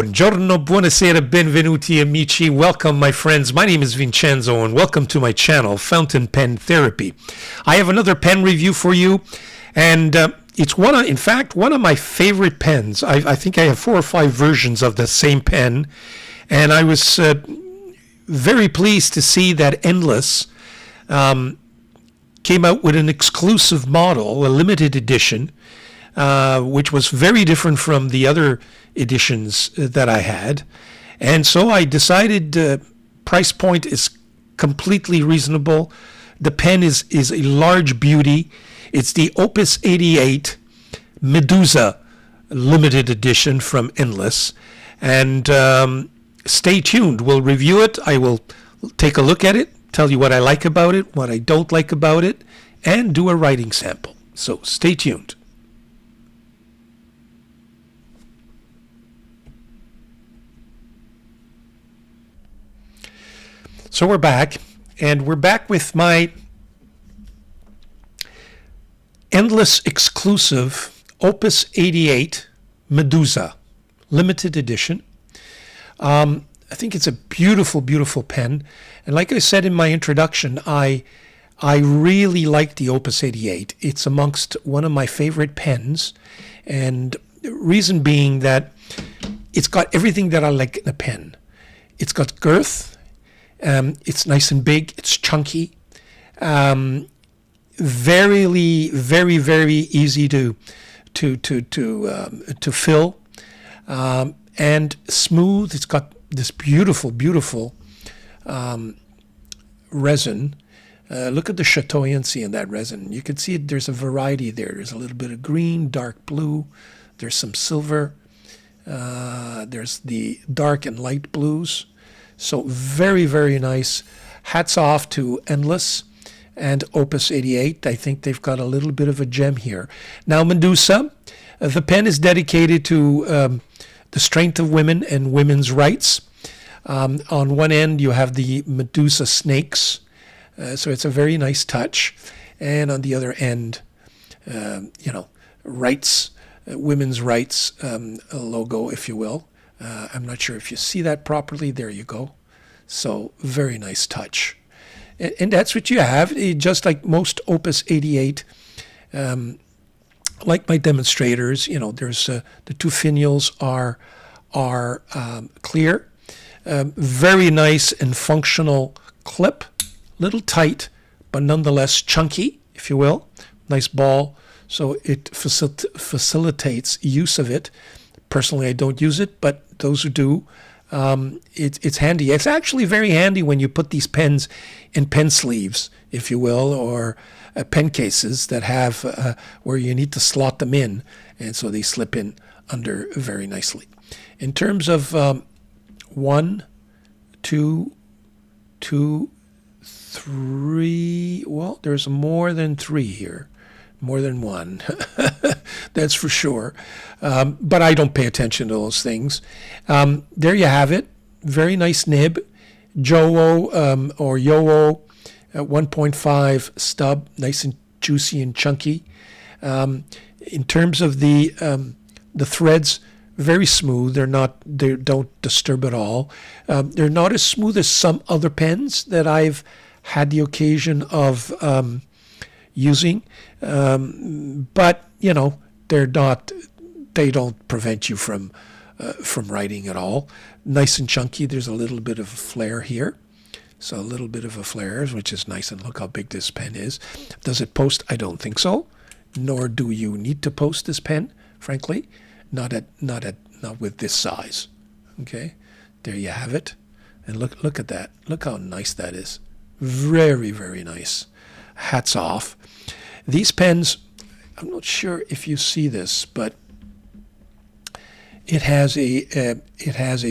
Buongiorno, buonasera, benvenuti amici. Welcome, my friends. My name is Vincenzo, and welcome to my channel, Fountain Pen Therapy. I have another pen review for you, and it's in fact, one of my favorite pens. I think I have 4 or 5 versions of the same pen, and I was very pleased to see that Endless came out with an exclusive model, a limited edition, which was very different from the other editions that I had. And so I decided price point is completely reasonable. The pen is a large beauty. It's the Opus 88 Medusa limited edition from Endless. And stay tuned. We'll review it. I will take a look at it, tell you what I like about it, what I don't like about it, and do a writing sample. So stay tuned. So we're back, and we're back with my Endless exclusive Opus 88 Medusa limited edition. I think it's a beautiful, beautiful pen. And like I said in my introduction, I really like the Opus 88. It's amongst one of my favorite pens. And the reason being that it's got everything that I like in a pen. It's got girth. It's nice and big. It's chunky. Very, very easy to fill, and smooth. It's got this beautiful, beautiful resin. Look at the chatoyancy in that resin. You can see there's a variety there. There's a little bit of green, dark blue. There's some silver. There's the dark and light blues. So very, very nice. Hats off to Endless and Opus 88. I think they've got a little bit of a gem here. Now, Medusa, the pen is dedicated to the strength of women and women's rights. On one end, you have the Medusa snakes. So it's a very nice touch. And on the other end, rights, women's rights logo, if you will. I'm not sure if you see that properly. There you go. So very nice touch. And that's what you have. Just like most Opus 88, like my demonstrators, there's the 2 finials are clear. Very nice and functional clip. Little tight, but nonetheless chunky, if you will. Nice ball. So it facilitates use of it. Personally, I don't use it, but those who do, it's handy. It's actually very handy when you put these pens in pen sleeves, if you will, or pen cases that have where you need to slot them in, and so they slip in under very nicely. In terms of 1, 2, 3, well, there's more than 3 here. More than 1, that's for sure. But I don't pay attention to those things. There you have it. Very nice nib. Jowo or Yowo 1.5 stub. Nice and juicy and chunky. In terms of the threads, very smooth. They don't disturb at all. They're not as smooth as some other pens that I've had the occasion of using, but they don't prevent you from writing at all. Nice and chunky. There's a little bit of a flare here, so a little bit of a flare, which is nice. And look how big this pen is. Does it post? I don't think so. Nor do you need to post this pen, frankly. Not with this size. Okay, there you have it. And look at that. Look how nice that is. Very, very nice. Hats off. These pens, I'm not sure if you see this, but it has a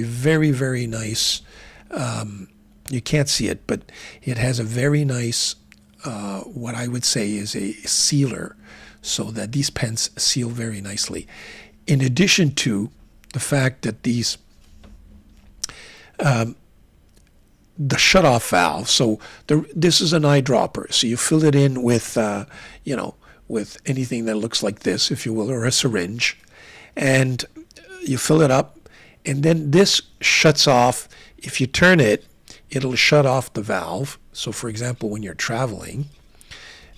very, very nice. You can't see it, but it has a very nice, what I would say is a sealer, so that these pens seal very nicely. In addition to the fact that these the shutoff valve. So this is an eyedropper. So you fill it in with, with anything that looks like this, if you will, or a syringe, and you fill it up, And then this shuts off. If you turn it, it'll shut off the valve. So for example, when you're traveling,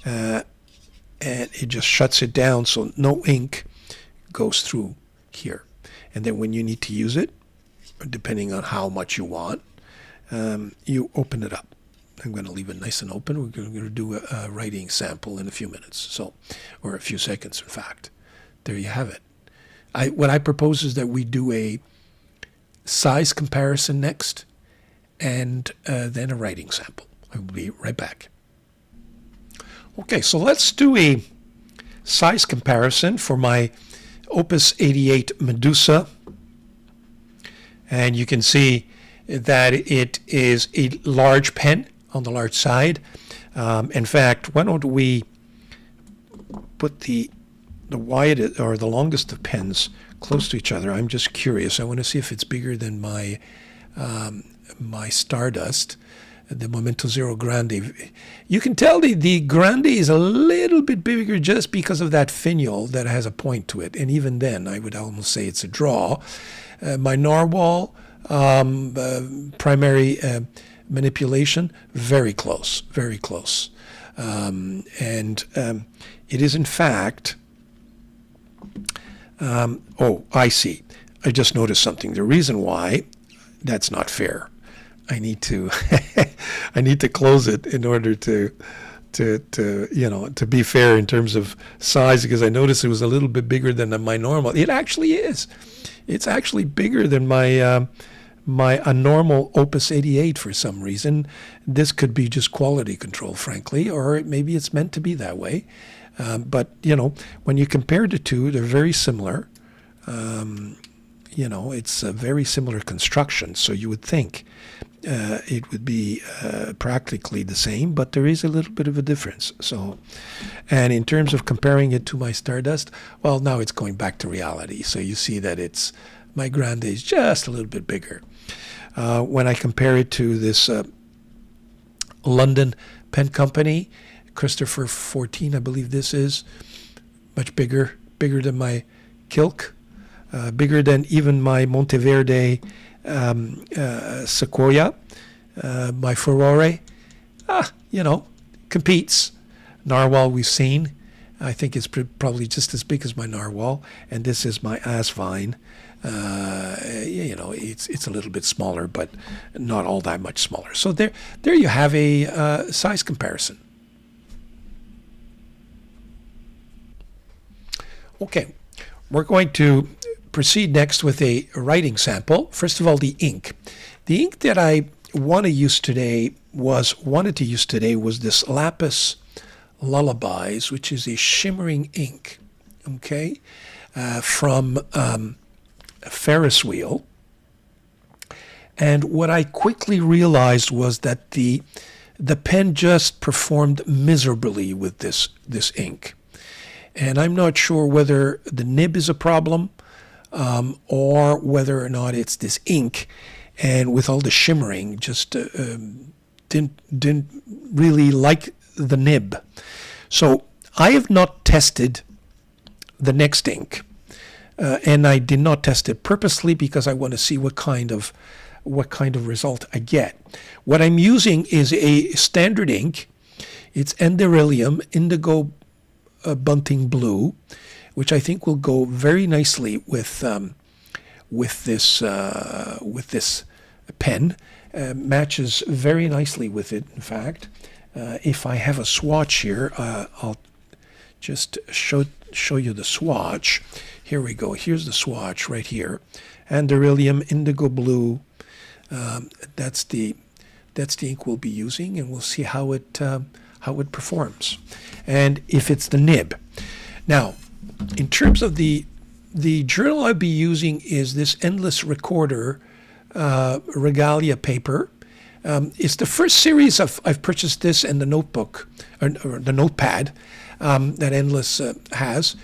and it just shuts it down so no ink goes through here. And then when you need to use it, depending on how much you want, you open it up. I'm going to leave it nice and open. We're going to do a writing sample in a few minutes, so, or a few seconds, in fact. There you have it. What I propose is that we do a size comparison next, and then a writing sample. I will be right back. Okay, so let's do a size comparison for my Opus 88 Medusa. And you can see that it is a large pen on the large side. In fact, why don't we put the widest or the longest of pens close to each other? I'm just curious. I want to see if it's bigger than my my Stardust, the Momento Zero Grande. You can tell the Grande is a little bit bigger just because of that finial that has a point to it. And even then, I would almost say it's a draw. My Narwhal primary manipulation, very close, very close. It is in fact, oh, I see. I just noticed something. The reason why that's not fair. I need to I need to close it in order to be fair in terms of size, because I noticed it was a little bit bigger than my normal. It actually is. It's actually bigger than my a normal Opus 88 for some reason. This could be just quality control, frankly, or maybe it's meant to be that way. But when you compare the two, they're very similar. It's a very similar construction, so you would think it would be practically the same, but there is a little bit of a difference. So, and in terms of comparing it to my Stardust, well, now it's going back to reality. So you see that my Grande is just a little bit bigger. When I compare it to this London pen company, Christopher 14, I believe this is, much bigger than my Kilk. Bigger than even my Monteverde Sequoia, my Furore, competes. Narwhal we've seen. I think it's probably just as big as my Narwhal, and this is my Asvine. It's a little bit smaller, but not all that much smaller. So there you have a size comparison. Okay, we're going to proceed next with a writing sample. First of all, the ink. The ink that I wanted to use today was this Lapis Lullabies, which is a shimmering ink, okay, from Ferris Wheel. And what I quickly realized was that the pen just performed miserably with this ink. And I'm not sure whether the nib is a problem, or whether or not it's this ink, and with all the shimmering, just didn't really like the nib. So I have not tested the next ink, and I did not test it purposely because I want to see what kind of result I get. What I'm using is a standard ink. It's Enderilium Indigo Bunting Blue, which I think will go very nicely with this pen. Matches very nicely with it. In fact, if I have a swatch here, I'll just show you the swatch. Here we go. Here's the swatch right here. Enderilium Indigo Blue. That's the ink we'll be using, and we'll see how it performs, and if it's the nib. Now, in terms of the journal I'll be using is this Endless Recorder Regalia paper. It's the first series I've purchased this and the notebook, or the notepad that Endless has.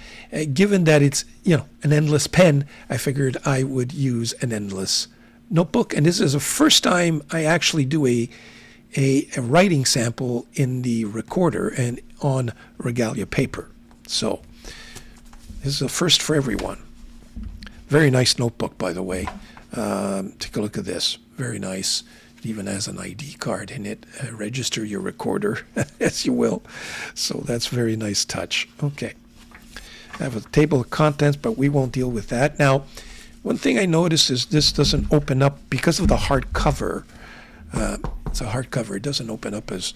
Given that it's an Endless pen, I figured I would use an Endless notebook, and this is the first time I actually do a writing sample in the recorder and on Regalia paper. So this is a first for everyone. Very nice notebook, by the way. Take a look at this. Very nice. It even has an ID card in it. Register your recorder as you will. So that's very nice touch. Okay. I have a table of contents, but we won't deal with that. Now, one thing I noticed is this doesn't open up because of the hard cover. It's a hardcover. It doesn't open up as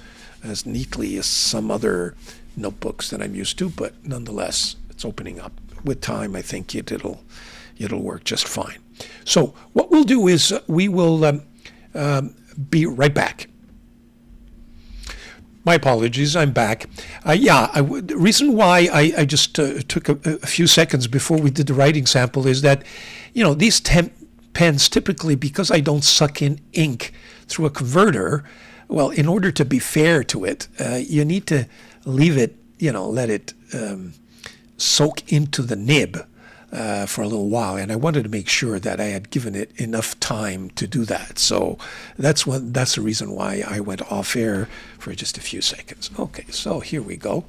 neatly as some other notebooks that I'm used to, but nonetheless, it's opening up. With time, I think it'll work just fine. So what we'll do is we will be right back. My apologies, I'm back. The reason why I just took a few seconds before we did the writing sample is that, these pens typically, because I don't suck in ink through a converter, well, in order to be fair to it, you need to leave it, let it soak into the nib for a little while, and I wanted to make sure that I had given it enough time to do that. So that's the reason why I went off air for just a few seconds. Okay, so here we go.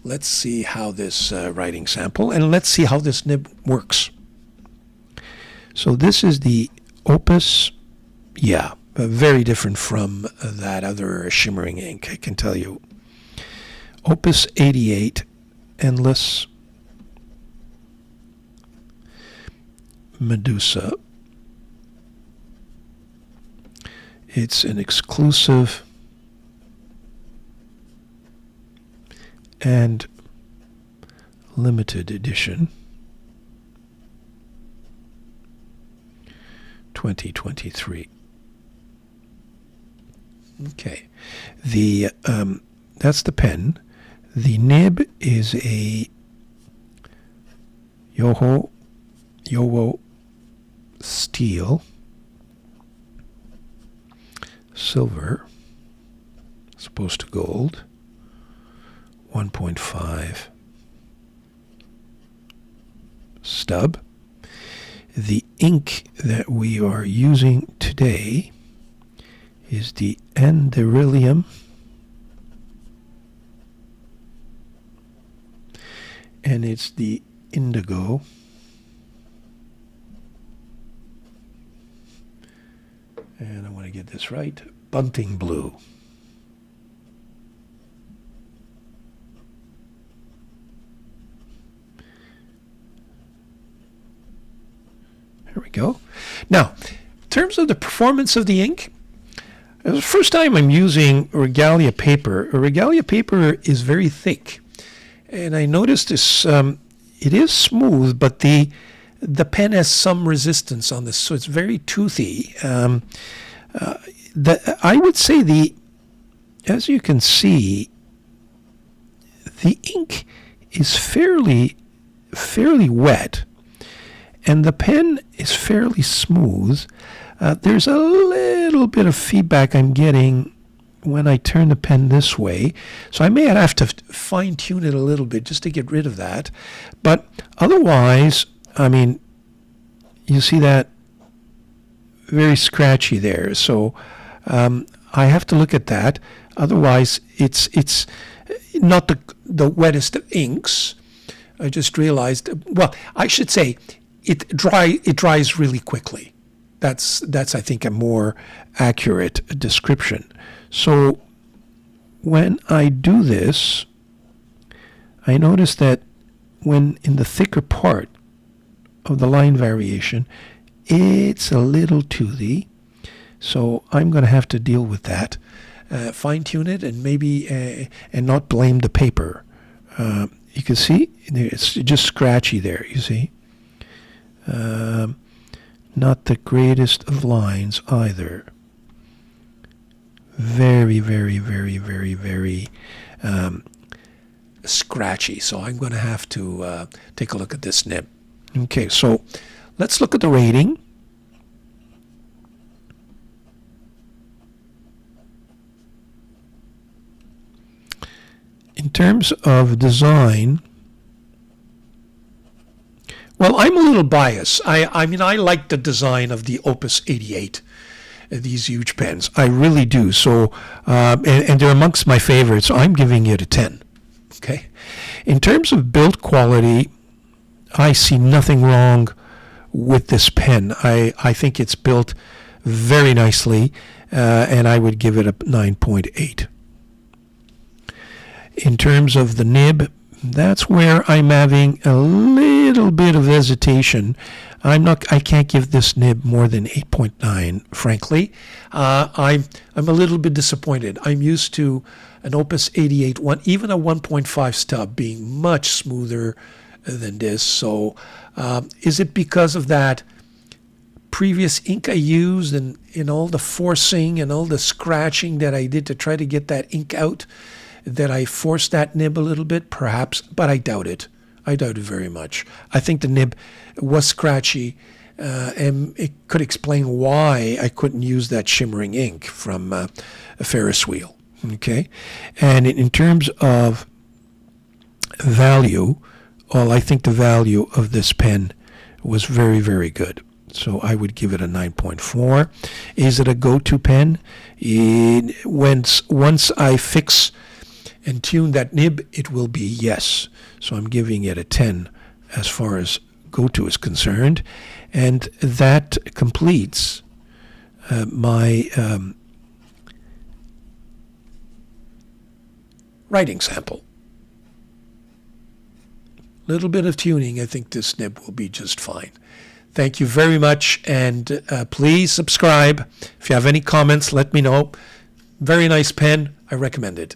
Let's see how this writing sample, and let's see how this nib works. So this is the Opus, very different from that other shimmering ink, I can tell you. Opus 88 Endless Medusa. It's an exclusive and limited edition 2023. Okay, that's the pen. The nib is a Yowo steel, silver, as opposed to gold, 1.5 stub. The ink that we are using today is the Enderilium, and it's the indigo. And I want to get this right. Bunting blue. There we go. Now, in terms of the performance of the ink, it's the first time I'm using Regalia paper. Regalia paper is very thick. And I noticed this, it is smooth, but the pen has some resistance on this, so it's very toothy. I would say as you can see, the ink is fairly wet, and the pen is fairly smooth. There's a little bit of feedback I'm getting when I turn the pen this way, so I may have to fine-tune it a little bit just to get rid of that. But otherwise, I mean, you see that very scratchy there, so I have to look at that. Otherwise, it's not the wettest of inks. I just realized, well, I should say it dries really quickly. That's I think a more accurate description. So when I do this, I notice that when in the thicker part of the line variation, it's a little toothy. So I'm going to have to deal with that, fine-tune it, and maybe and not blame the paper. You can see it's just scratchy there. You see, not the greatest of lines either. Very, very, very, very, very scratchy. So I'm going to have to take a look at this nib. Okay, so let's look at the rating. In terms of design, well, I'm a little biased. I mean, I like the design of the Opus 88. These huge pens. I really do. So, and they're amongst my favorites. So I'm giving it a 10. Okay. In terms of build quality, I see nothing wrong with this pen. I think it's built very nicely, and I would give it a 9.8. In terms of the nib, that's where I'm having a little bit of hesitation. I can't give this nib more than 8.9, frankly. I'm a little bit disappointed. I'm used to an Opus 88, even a 1.5 stub being much smoother than this. So is it because of that previous ink I used and in all the forcing and all the scratching that I did to try to get that ink out, that I forced that nib a little bit? Perhaps, but I doubt it. I doubt it very much. I think the nib was scratchy, and it could explain why I couldn't use that shimmering ink from a Ferris wheel. Okay, and in terms of value, well, I think the value of this pen was very, very good. So I would give it a 9.4. Is it a go-to pen? Once I fix and tune that nib, it will be yes. So I'm giving it a 10 as far as go-to is concerned. And that completes my writing sample. Little bit of tuning, I think this nib will be just fine. Thank you very much, and please subscribe. If you have any comments, let me know. Very nice pen. I recommend it.